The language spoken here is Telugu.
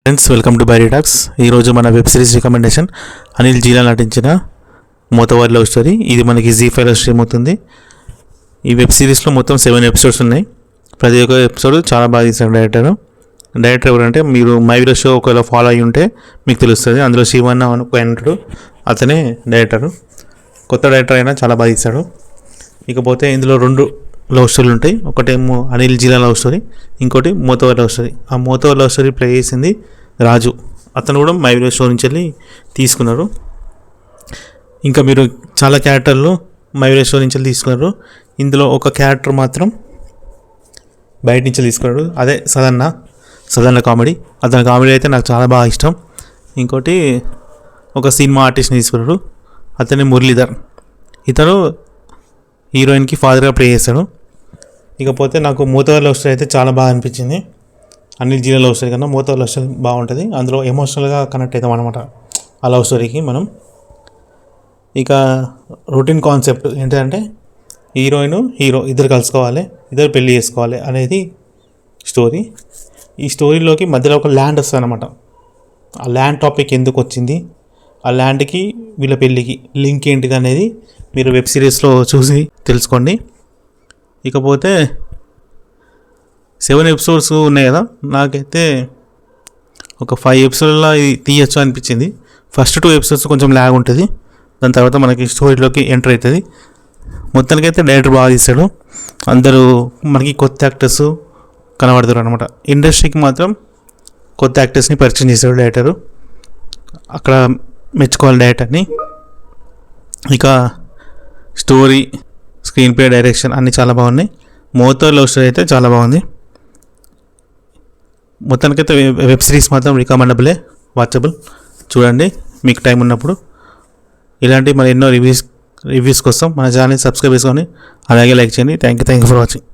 Friends, welcome to బైరీ talks. ఈరోజు మన వెబ్ సిరీస్ రికమెండేషన్ అనిల్ జీలా నటించిన మోతవారి లవ్ స్టోరీ. ఇది మనకి జీ5లో స్ట్రీమ్ అవుతుంది. ఈ వెబ్ సిరీస్లో మొత్తం 7 ఎపిసోడ్స్ ఉన్నాయి. ప్రతి ఒక్క ఎపిసోడ్ చాలా బాగా తీశారు డైరెక్టర్ ఎవరంటే, మీరు మైవిరో షో ఒకవేళ ఫాలో అయ్యి ఉంటే మీకు తెలుస్తుంది. అందులో శివన్న ఒక ఎంటడు, అతనే డైరెక్టరు. కొత్త డైరెక్టర్ అయినా చాలా బాగా తీశాడు. ఇకపోతే ఇందులో 2 లవ్ స్టోరీలు ఉంటాయి. ఒకటేమో అనిల్ జీలా లవ్ స్టోరీ, ఇంకోటి మోతవారి లవ్ స్టోరీ. ఆ మోతవారి లవ్ స్టోరీ ప్లే చేసింది రాజు. అతను కూడా మైవిరో షో నుంచి వెళ్ళి తీసుకున్నారు. ఇంకా మీరు చాలా క్యారెక్టర్లు మైవిరో షో నుంచి వెళ్ళి తీసుకున్నారు. ఇందులో ఒక క్యారెక్టర్ మాత్రం బయట నుంచి తీసుకున్నాడు. అదే సదన్న కామెడీ. అతని కామెడీ అయితే నాకు చాలా బాగా ఇష్టం. ఇంకోటి ఒక సినిమా ఆర్టిస్ట్ని తీసుకున్నాడు. అతని మురళీధర్. ఇతను హీరోయిన్కి ఫాదర్గా ప్లే చేశాడు. ఇకపోతే నాకు మోతవారి లవ్ స్టోరీ అయితే చాలా బాగా అనిపించింది. అనిల్ జీలా లవ్ స్టోరీ కన్నా మోతవారి లవ్ స్టోరీ బాగుంటుంది. అందులో ఎమోషనల్గా కనెక్ట్ అవుతాం అనమాట ఆ లవ్ స్టోరీకి మనం. ఇక రొటీన్ కాన్సెప్ట్ ఏంటంటే, హీరో ఇద్దరు కలుసుకోవాలి, ఇద్దరు పెళ్ళి చేసుకోవాలి అనేది స్టోరీ. ఈ స్టోరీలోకి మధ్యలో ఒక ల్యాండ్ వస్తుంది అనమాట. ఆ ల్యాండ్ టాపిక్ ఎందుకు వచ్చింది, ఆ ల్యాండ్కి వీళ్ళ పెళ్ళికి లింక్ ఏంటిది అనేది మీరు వెబ్ సిరీస్లో చూసి తెలుసుకోండి. ఇకపోతే 7 ఎపిసోడ్స్ ఉన్నాయి కదా, నాకైతే ఒక 5 ఎపిసోడ్లో ఇది తీయచ్చు అనిపించింది. ఫస్ట్ 2 ఎపిసోడ్స్ కొంచెం ల్యాగ్ ఉంటుంది, దాని తర్వాత మనకి స్టోరీలోకి ఎంటర్ అవుతుంది. మొత్తానికైతే డైరెక్టర్ బాగా తీశాడు. అందరూ మనకి కొత్త యాక్టర్స్ కనబడతారు అనమాట. ఇండస్ట్రీకి మాత్రం కొత్త యాక్టర్స్ని పరిచయం చేశాడు డైరెక్టరు. అక్కడ మెచ్చుకోవాలి డైరెక్టర్ని. ఇక స్టోరీ, స్క్రీన్ ప్లే, డైరెక్షన్ అన్నీ చాలా బాగున్నాయి. మోతవారి లవ్ స్టోరీ అయితే చాలా బాగుంది. మొత్తానికైతే వెబ్ సిరీస్ మాత్రం రికమెండబులే, వాచబుల్. చూడండి మీకు టైం ఉన్నప్పుడు. ఇలాంటి మరి ఎన్నో రివ్యూస్ కోసం మన ఛానల్ని సబ్స్క్రైబ్ చేసుకొని అలాగే లైక్ చేయండి. Thank you for watching.